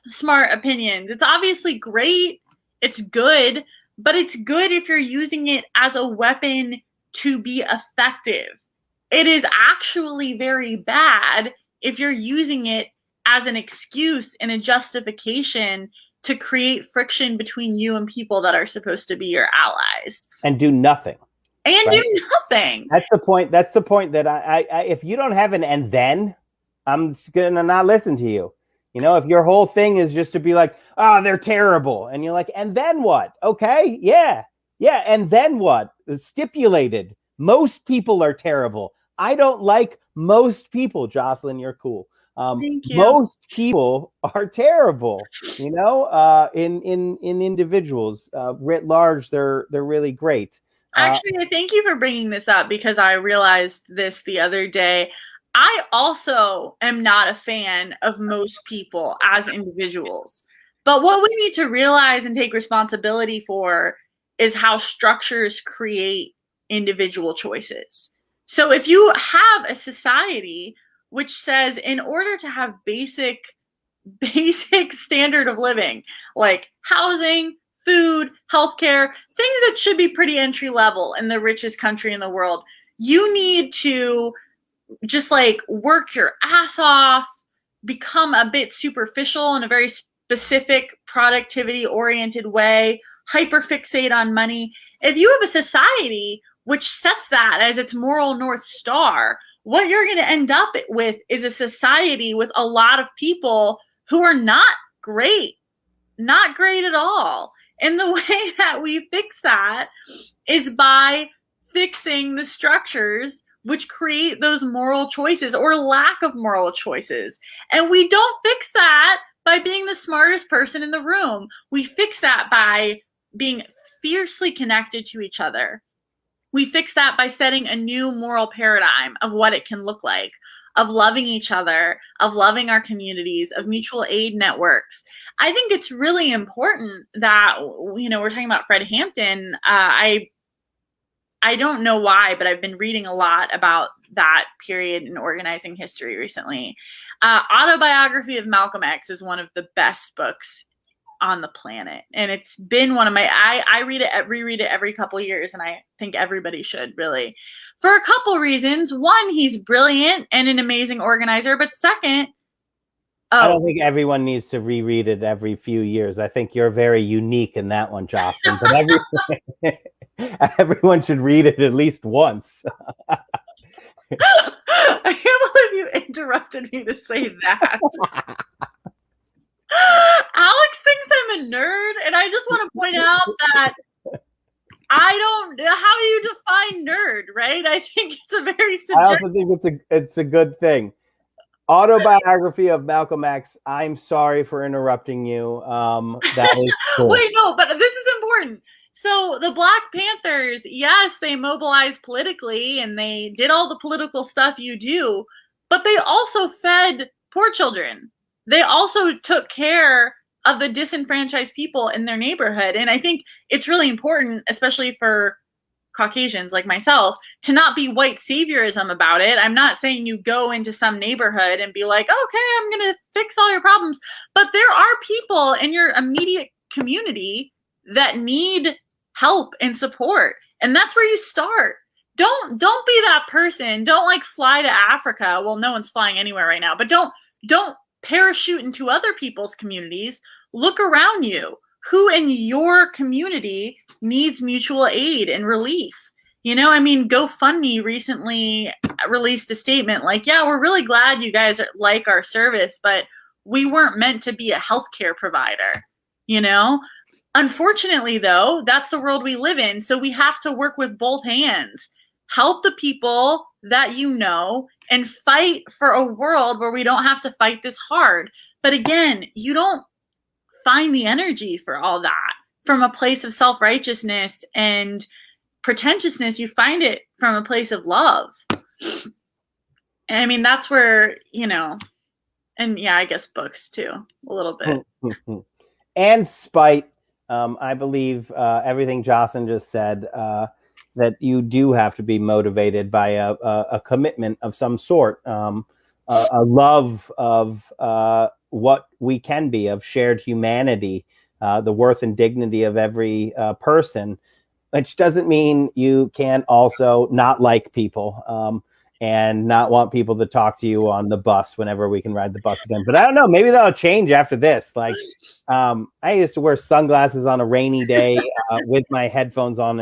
Speaker 2: smart opinions? It's obviously great. It's good, but it's good if you're using it as a weapon to be effective. It is actually very bad if you're using it as an excuse and a justification to create friction between you and people that are supposed to be your allies.
Speaker 1: And do nothing.
Speaker 2: And right? Do nothing.
Speaker 1: That's the point. That's the point that I if you don't have an and then, I'm just going to not listen to you. If your whole thing is just to be like, oh, they're terrible. And you're like, and then what? Okay, yeah. And then what? It's stipulated. Most people are terrible. I don't like most people. Jocelyn, you're cool.
Speaker 2: Thank you.
Speaker 1: Most people are terrible, in individuals. Writ large, they're really great.
Speaker 2: Actually, I thank you for bringing this up, because I realized this the other day. I also am not a fan of most people as individuals. But what we need to realize and take responsibility for is how structures create individual choices. So if you have a society which says, in order to have basic standard of living, like housing, food, healthcare, things that should be pretty entry level in the richest country in the world, you need to just work your ass off, become a bit superficial in a very specific productivity oriented way, hyperfixate on money. If you have a society which sets that as its moral North Star, what you're going to end up with is a society with a lot of people who are not great at all. And the way that we fix that is by fixing the structures which create those moral choices or lack of moral choices. And we don't fix that by being the smartest person in the room. We fix that by being fiercely connected to each other. We fix that by setting a new moral paradigm of what it can look like, of loving each other, of loving our communities, of mutual aid networks. I think it's really important that, we're talking about Fred Hampton. I don't know why, but I've been reading a lot about that period in organizing history recently. Autobiography of Malcolm X is one of the best books on the planet. And it's been one of my, I read it, reread it every couple of years. And I think everybody should, really, for a couple reasons. One, he's brilliant and an amazing organizer. But second,
Speaker 1: I
Speaker 2: Oh,
Speaker 1: don't think everyone needs to reread it every few years. I think you're very unique in that one, Jocelyn. But everyone should read it at least once.
Speaker 2: I can't believe you interrupted me to say that. Alex thinks I'm a nerd, and I just want to point out that I don't. How do you define nerd, right? I think it's a very
Speaker 1: I
Speaker 2: subjective.
Speaker 1: also think it's a good thing. Autobiography of Malcolm X. I'm sorry for interrupting you. That is cool.
Speaker 2: Wait, no, but this is important. So the Black Panthers, yes, they mobilized politically and they did all the political stuff you do, but they also fed poor children. They also took care of the disenfranchised people in their neighborhood. And I think it's really important, especially for Caucasians like myself, to not be white saviorism about it. I'm not saying you go into some neighborhood and be like, okay, I'm going to fix all your problems. But there are people in your immediate community that need help and support. And that's where you start. Don't be that person. Don't like fly to Africa. Well, no one's flying anywhere right now, but don't parachute into other people's communities. Look around you. Who in your community needs mutual aid and relief? You know, I mean, GoFundMe recently released a statement like, yeah, we're really glad you guys like our service, but we weren't meant to be a healthcare provider, you know? Unfortunately, though, that's the world we live in. So we have to work with both hands. Help the people that you know and fight for a world where we don't have to fight this hard. But again, you don't find the energy for all that from a place of self-righteousness and pretentiousness. You find it from a place of love. And I mean, that's where, you know, and yeah, I guess books too, a little bit.
Speaker 1: And spite. I believe everything Jocelyn just said, that you do have to be motivated by a commitment of some sort, a love of what we can be, of shared humanity, the worth and dignity of every person, which doesn't mean you can't also not like people and not want people to talk to you on the bus whenever we can ride the bus again. But I don't know, maybe that'll change after this. Like, I used to wear sunglasses on a rainy day with my headphones on,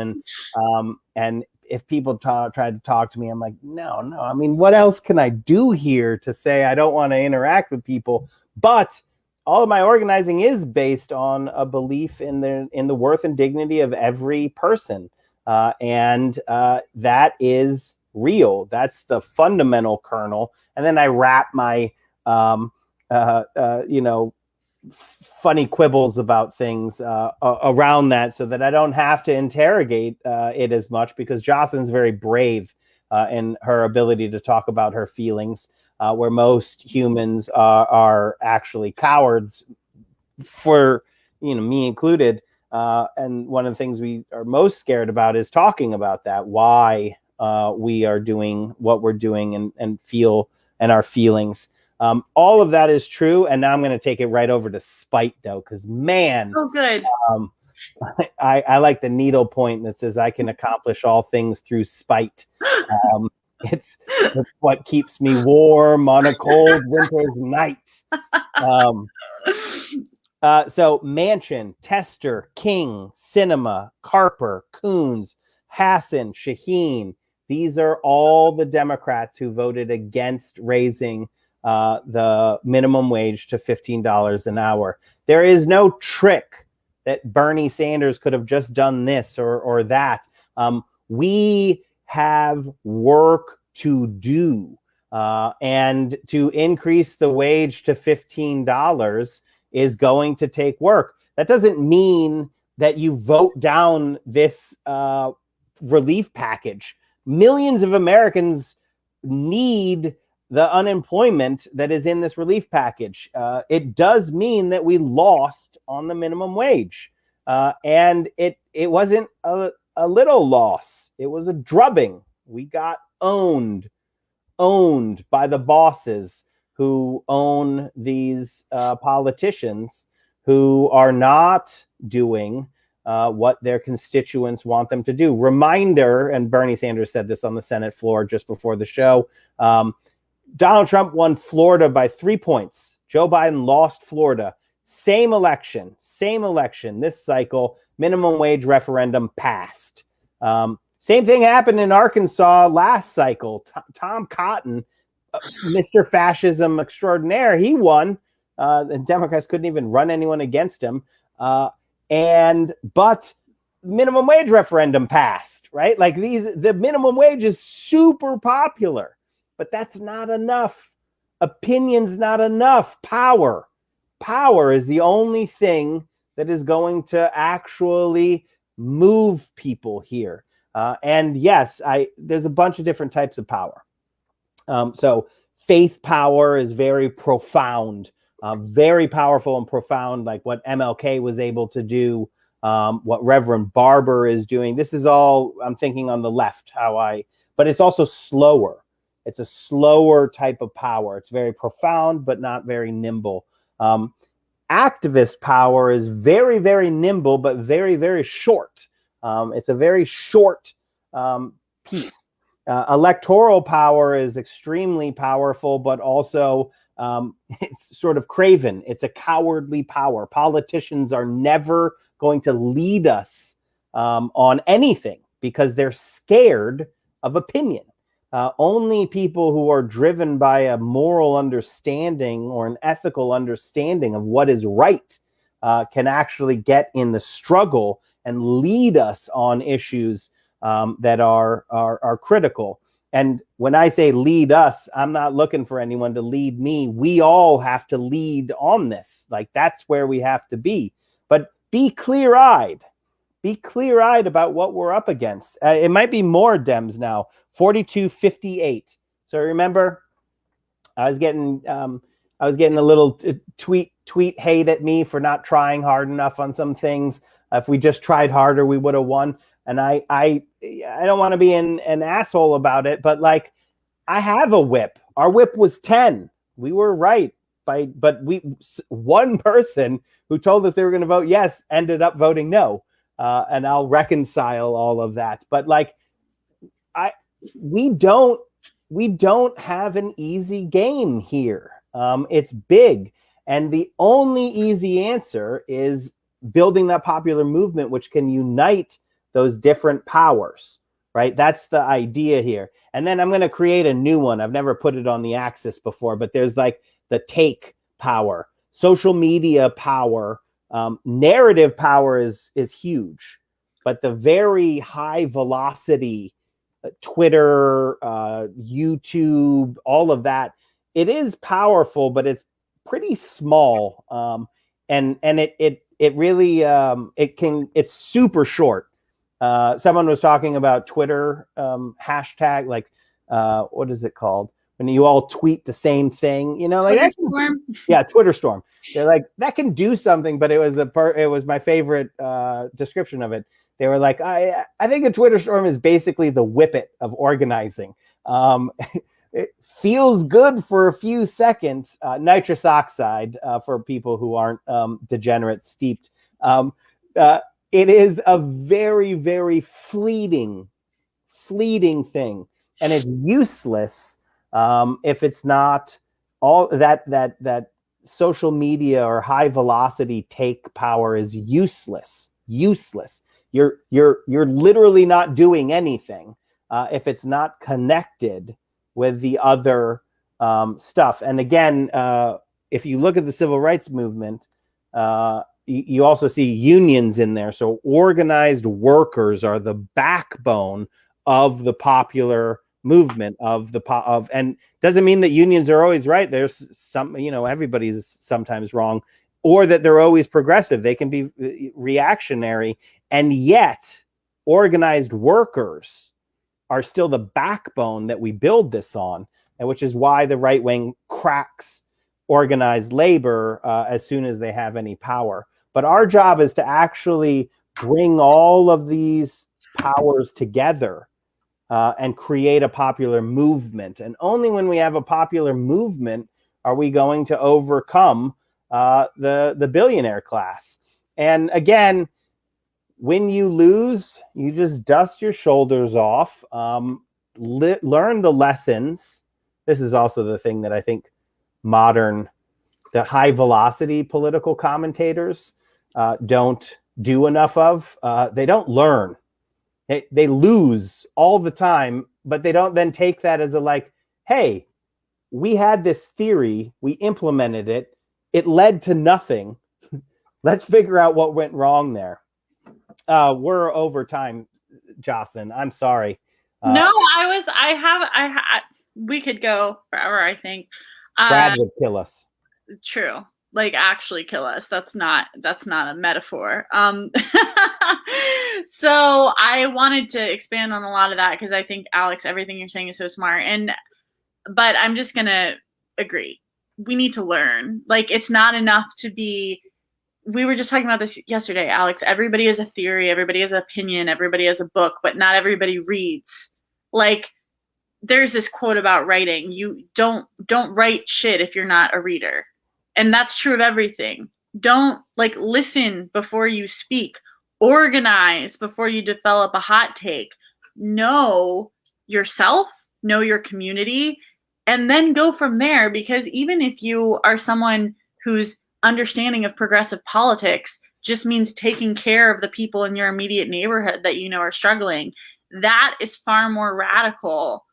Speaker 1: and if people tried to talk to me, I'm like, no. I mean, what else can I do here to say I don't want to interact with people? But all of my organizing is based on a belief in the worth and dignity of every person, and that is real. That's the fundamental kernel. And then I wrap my funny quibbles about things around that, so that I don't have to interrogate it as much, because Jocelyn's very brave in her ability to talk about her feelings, where most humans are actually cowards, for me included. And one of the things we are most scared about is talking about that, why we are doing what we're doing, and feel and our feelings. All of that is true. And now I'm going to take it right over to spite, though, because man,
Speaker 2: Oh, good.
Speaker 1: I like the needle point that says I can accomplish all things through spite. It's what keeps me warm on a cold winter's night. So Manchin, Tester, King, Sinema, Carper, Coons, Hassan, Shaheen. These are all the Democrats who voted against raising the minimum wage to $15 an hour. There is no trick that Bernie Sanders could have just done this or that. We have work to do. And to increase the wage to $15 is going to take work. That doesn't mean that you vote down this relief package. Millions of Americans need the unemployment that is in this relief package. It does mean that we lost on the minimum wage. And it wasn't a little loss. It was a drubbing. We got owned by the bosses who own these politicians, who are not doing what their constituents want them to do. Reminder, and Bernie Sanders said this on the Senate floor just before the show, Donald Trump won Florida by 3 points. Joe Biden lost Florida. Same election this cycle. Minimum wage referendum passed. Same thing happened in Arkansas last cycle. Tom Cotton, Mr. Fascism extraordinaire, he won. The Democrats couldn't even run anyone against him. But minimum wage referendum passed, right? Like the minimum wage is super popular, but that's not enough. Opinion's not enough. Power is the only thing that is going to actually move people here. And yes, there's a bunch of different types of power. So faith power is very profound, very powerful and profound, like what MLK was able to do, what Reverend Barber is doing. This is all I'm thinking on the left, but it's also slower. It's a slower type of power. It's very profound, but not very nimble. Activist power is very, very nimble, but very, very short. It's a very short piece. Electoral power is extremely powerful, but also it's sort of craven. It's a cowardly power. Politicians are never going to lead us on anything because they're scared of opinion. Only people who are driven by a moral understanding or an ethical understanding of what is right can actually get in the struggle and lead us on issues that are critical. And when I say lead us, I'm not looking for anyone to lead me. We all have to lead on this. Like, that's where we have to be. But be clear-eyed. Be clear-eyed about what we're up against. It might be more Dems now. 42-58. So remember, I was getting a little tweet hate at me for not trying hard enough on some things. If we just tried harder, we would have won. And I don't want to be an asshole about it, but like, I have a whip. Our whip was 10. We were right. But one person who told us they were going to vote yes ended up voting no. And I'll reconcile all of that. But like, we don't have an easy game here. It's big. And the only easy answer is building that popular movement, which can unite those different powers, right? That's the idea here. And then I'm going to create a new one. I've never put it on the axis before, but there's like the take power, social media power, narrative power is huge, but the very high velocity Twitter, YouTube, all of that, it is powerful, but it's pretty small. And it really, it's super short. Someone was talking about Twitter hashtag, like, what is it called? When you all tweet the same thing, you know, like
Speaker 2: Twitter storm.
Speaker 1: Yeah, Twitter storm. They're like, that can do something, but it was my favorite description of it. They were like, I think a Twitter storm is basically the whippet of organizing. It feels good for a few seconds. Nitrous oxide, for people who aren't degenerate steeped. It is a very, very fleeting thing, and it's useless if it's not all that social media or high velocity take power is useless. You're literally not doing anything if it's not connected with the other stuff. And again, if you look at the civil rights movement, you also see unions in there. So organized workers are the backbone of the popular movement and doesn't mean that unions are always right. There's some, everybody's sometimes wrong, or that they're always progressive. They can be reactionary, and yet organized workers are still the backbone that we build this on, and which is why the right wing cracks organized labor as soon as they have any power. But our job is to actually bring all of these powers together and create a popular movement. And only when we have a popular movement are we going to overcome the billionaire class. And again, when you lose, you just dust your shoulders off, learn the lessons. This is also the thing that I think modern the high velocity political commentators don't do enough of. They don't learn. They lose all the time, but they don't then take that as a like, hey, we had this theory, we implemented it, it led to nothing. Let's figure out what went wrong there. We're over time, Jocelyn. I'm sorry.
Speaker 2: No, we could go forever, I think.
Speaker 1: Brad would kill us.
Speaker 2: True. Like actually kill us. That's not a metaphor. So I wanted to expand on a lot of that because I think, Alex, everything you're saying is so smart. But I'm just gonna agree. We need to learn. Like, it's not enough to be. We were just talking about this yesterday, Alex. Everybody has a theory, everybody has an opinion, everybody has a book, but not everybody reads. Like, there's this quote about writing. You don't write shit if you're not a reader. And that's true of everything. Don't listen before you speak. Organize before you develop a hot take. Know yourself, know your community, and then go from there. Because even if you are someone whose understanding of progressive politics just means taking care of the people in your immediate neighborhood that you know are struggling, that is far more radical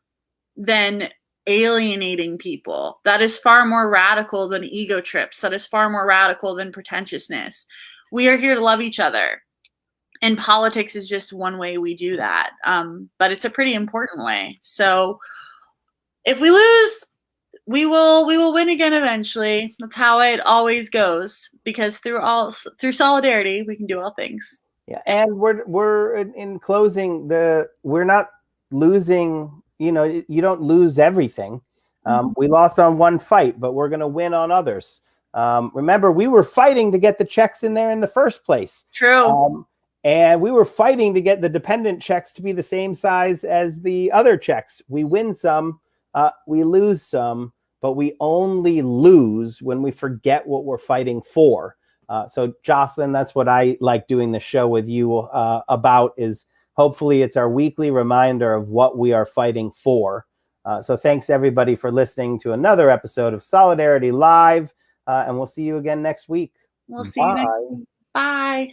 Speaker 2: than alienating people. That is far more radical than ego trips. That is far more radical than pretentiousness. We are here to love each other. And politics is just one way we do that. But it's a pretty important way. So if we lose, we will win again eventually. That's how it always goes. Because through solidarity, we can do all things.
Speaker 1: Yeah, and we're in closing. We're not losing. You know, you don't lose everything. We lost on one fight, but we're going to win on others. Remember, we were fighting to get the checks in there in the first place.
Speaker 2: True.
Speaker 1: And we were fighting to get the dependent checks to be the same size as the other checks. We win some, we lose some, but we only lose when we forget what we're fighting for. So, Jocelyn, that's what I like doing the show with you about, is hopefully it's our weekly reminder of what we are fighting for. So thanks, everybody, for listening to another episode of Solidarity Live, and we'll see you again next week.
Speaker 2: We'll see you next week. Bye.